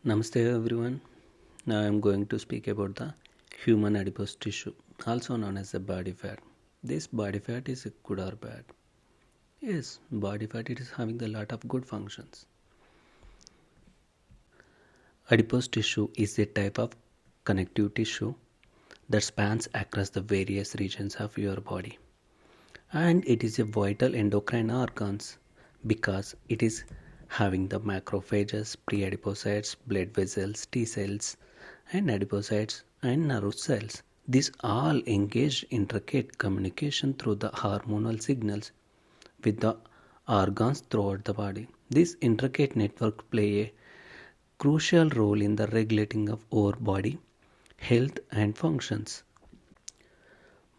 Namaste everyone. Now I am going to speak about the human adipose tissue, also known as the body fat. This body fat is good or bad? Yes, body fat it is having a lot of good functions. Adipose tissue is a type of connective tissue that spans across the various regions of your body. And it is a vital endocrine organs because it is having the macrophages, pre-adipocytes, blood vessels, T cells, and adipocytes and nerve cells. These all engage intricate communication through the hormonal signals with the organs throughout the body. This intricate network play a crucial role in the regulating of our body health and functions.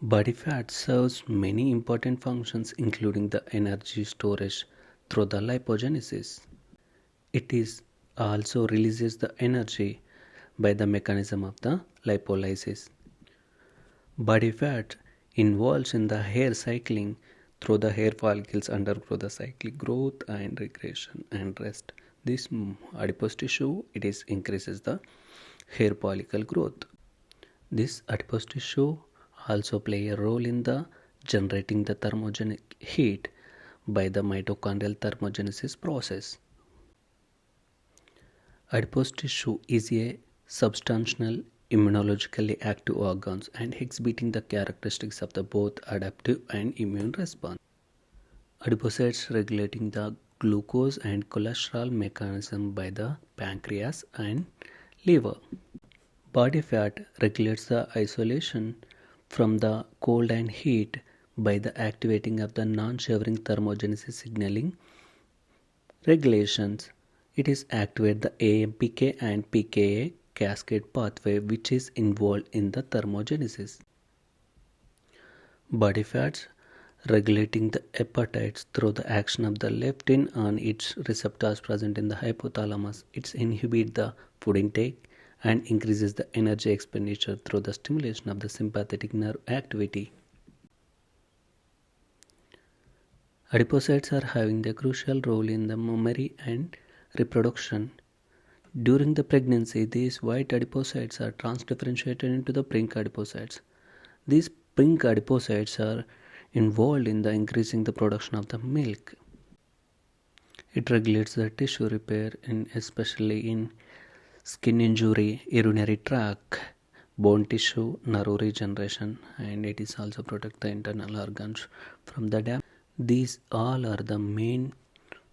Body fat serves many important functions including the energy storage through the lipogenesis. It is also releases the energy by the mechanism of the lipolysis. Body fat involves in the hair cycling through the hair follicles undergo the cyclic growth and regression and rest. This adipose tissue it is increases the hair follicle growth. This adipose tissue also play a role in the generating the thermogenic heat by the mitochondrial thermogenesis process. Adipose tissue is a substantial immunologically active organs and exhibiting the characteristics of the both adaptive and immune response. Adipocytes regulating the glucose and cholesterol mechanism by the pancreas and liver. Body fat regulates the isolation from the cold and heat by the activating of the non-shivering thermogenesis signaling regulations. It is activate the AMPK and pKa cascade pathway which is involved in the thermogenesis. Body fats regulating the appetites through the action of the leptin on its receptors present in the hypothalamus. It inhibits the food intake and increases the energy expenditure through the stimulation of the sympathetic nerve activity. Adipocytes are having the crucial role in the memory and reproduction. During the pregnancy, these white adipocytes are transdifferentiated into the pink adipocytes. These pink adipocytes are involved in the increasing the production of the milk. It regulates the tissue repair especially in skin injury, urinary tract, bone tissue, nerve regeneration, and it is also protect the internal organs from the damage. These all are the main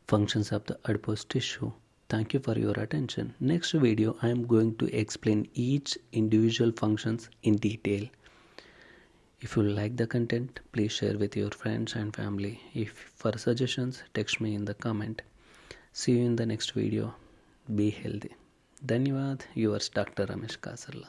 functions of the adipose tissue. Thank you for your attention. Next video I am going to explain each individual functions in detail. If you like the content, please share with your friends and family. If for suggestions, text me in the comment. See you in the next video. Be healthy. Dhanyawad, yours Dr. Ramesh Kasarla.